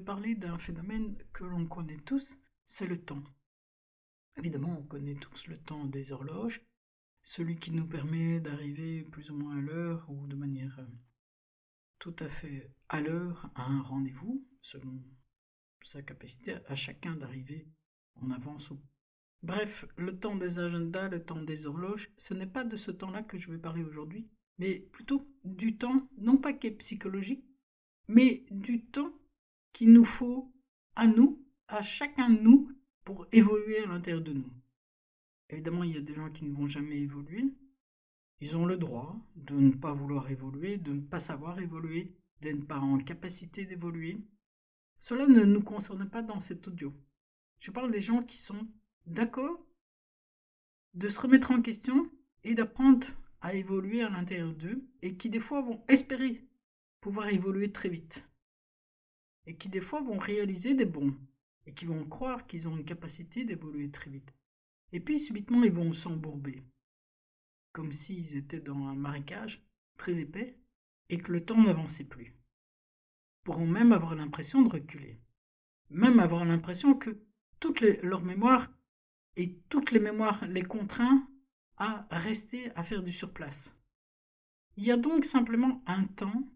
parler d'un phénomène que l'on connaît tous, c'est le temps. Évidemment, on connaît tous le temps des horloges, celui qui nous permet d'arriver plus ou moins à l'heure ou de manière tout à fait à l'heure à un rendez-vous, selon sa capacité à chacun d'arriver en avance ou. Bref, le temps des agendas, le temps des horloges, ce n'est pas de ce temps-là que je vais parler aujourd'hui, mais plutôt du temps, non pas qui est psychologique, mais du temps qu'il nous faut à nous, à chacun de nous, pour évoluer à l'intérieur de nous. Évidemment, il y a des gens qui ne vont jamais évoluer. Ils ont le droit de ne pas vouloir évoluer, de ne pas savoir évoluer, d'être pas en capacité d'évoluer. Cela ne nous concerne pas dans cet audio. Je parle des gens qui sont d'accord de se remettre en question et d'apprendre à évoluer à l'intérieur d'eux et qui des fois vont espérer pouvoir évoluer très vite et qui des fois vont réaliser des bons et qui vont croire qu'ils ont une capacité d'évoluer très vite. Et puis subitement ils vont s'embourber, comme s'ils étaient dans un marécage très épais et que le temps n'avançait plus. Pourront même avoir l'impression de reculer, même avoir l'impression que leur mémoire et toutes les mémoires les contraint à rester à faire du surplace. Il y a donc simplement un temps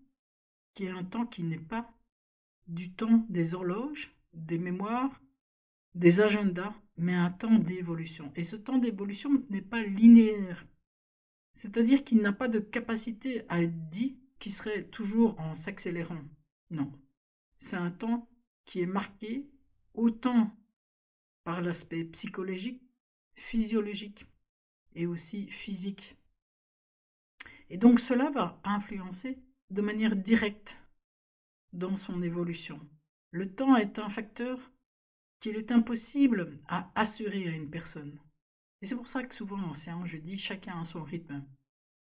qui est un temps qui n'est pas du temps des horloges, des mémoires, des agendas, mais un temps d'évolution. Et ce temps d'évolution n'est pas linéaire. C'est-à-dire qu'il n'a pas de capacité à être dit qui serait toujours en s'accélérant. Non. C'est un temps qui est marqué autant par l'aspect psychologique, physiologique et aussi physique. Et donc cela va influencer de manière directe dans son évolution. Le temps est un facteur qu'il est impossible à assurer à une personne. Et c'est pour ça que souvent en séance je dis chacun a son rythme.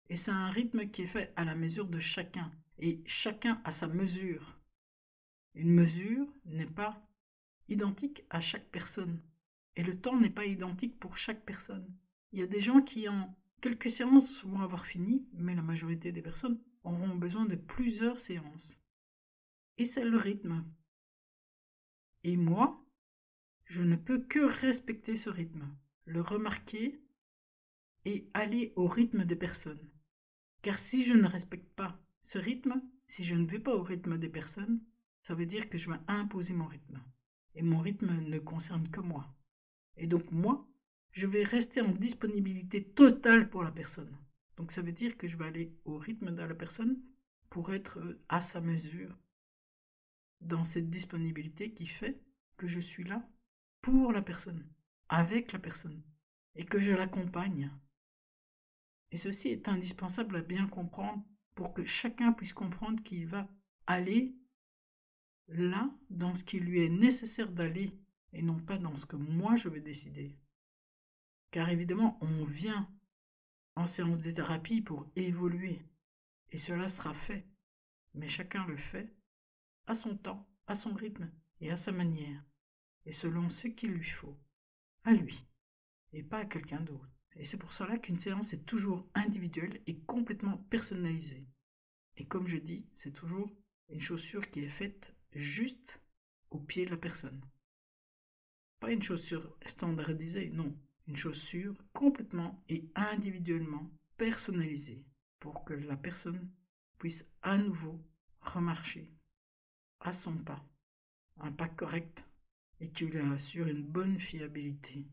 Et c'est un rythme qui est fait à la mesure de chacun. Et chacun a sa mesure. Une mesure n'est pas identique à chaque personne. Et le temps n'est pas identique pour chaque personne. Il y a des gens qui en quelques séances vont avoir fini, mais la majorité des personnes auront besoin de plusieurs séances. Et c'est le rythme. Et moi, je ne peux que respecter ce rythme, le remarquer et aller au rythme des personnes. Car si je ne respecte pas ce rythme, si je ne vais pas au rythme des personnes, ça veut dire que je vais imposer mon rythme. Et mon rythme ne concerne que moi. Et donc moi, je vais rester en disponibilité totale pour la personne. Donc ça veut dire que je vais aller au rythme de la personne pour être à sa mesure dans cette disponibilité qui fait que je suis là pour la personne, avec la personne, et que je l'accompagne. Et ceci est indispensable à bien comprendre pour que chacun puisse comprendre qu'il va aller là dans ce qui lui est nécessaire d'aller et non pas dans ce que moi je vais décider. Car évidemment, on vient en séance de thérapie pour évoluer et cela sera fait. Mais chacun le fait à son temps, à son rythme et à sa manière et selon ce qu'il lui faut, à lui et pas à quelqu'un d'autre. Et c'est pour cela qu'une séance est toujours individuelle et complètement personnalisée. Et comme je dis, c'est toujours une chaussure qui est faite juste au pied de la personne. Pas une chaussure standardisée, non. Une chaussure complètement et individuellement personnalisée pour que la personne puisse à nouveau remarcher à son pas, un pas correct et qui lui assure une bonne fiabilité.